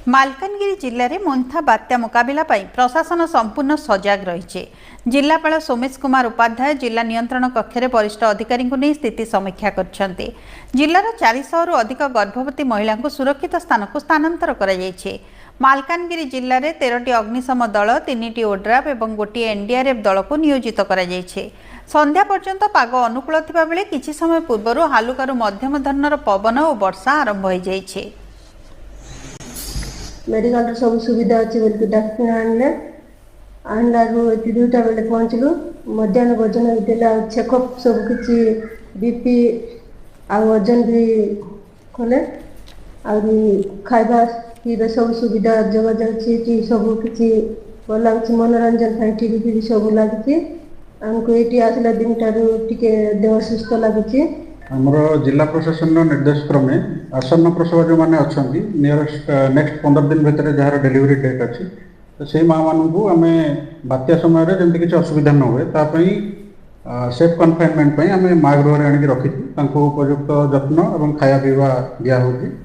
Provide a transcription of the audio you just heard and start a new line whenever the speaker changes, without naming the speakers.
मालकानगिरी जिले में मोन्था बात्या मुकाबला प्रशासन संपूर्ण सजग रही। जिलापाल सोमेश कुमार उपाध्याय जिला नियंत्रण कक्ष में वरिष्ठ अधिकारी नहीं स्थिति समीक्षा करछन्ते। जिलार 400 रु अधिक गर्भवती महिला को सुरक्षित स्थान को स्थानांतर कर मालकानगिरी जिले में 13टी अग्निशम दल 3टी ओड्राफ और गोटे एनडीआरएफ दल को नियोजित कर संध्या पर्यंत पाग अनुकूल थिबा बेले किछि समय पूर्व हालुकारू मध्यम धरणर पवन और वर्षा आरंभ हो जाइछे।
मेडिकल सब सुविधा अच्छे बोल डाक्टर आणलारू ये 2टा बेले पहुँचलु मध्याह्न भोजन देला चेकअप सब किसी बीपी आ वजन भी कले खाଇବା पीवा सब सुविधा जगह जाती सब किसी भल लगे मनोरंजन टीवी सब लगी आमको ये आसला दिन ठारू टिके देह सुस्थ लगे।
आमर जिला प्रशासन निर्देश क्रमे आसन्न प्रसव जो मैंने अच्छा नियरेस्ट नेक्स्ट 15 दिन भितर जार डेलीवरी डेट अच्छी तो से माँ मानू आम बात्या समय जमी किसी असुविधा न हुए तापाई सेफ कन्फाइनमेंट आम माँ गृह आनिक रखी उपयुक्त जत्न और खाया पीवा दिया होगी।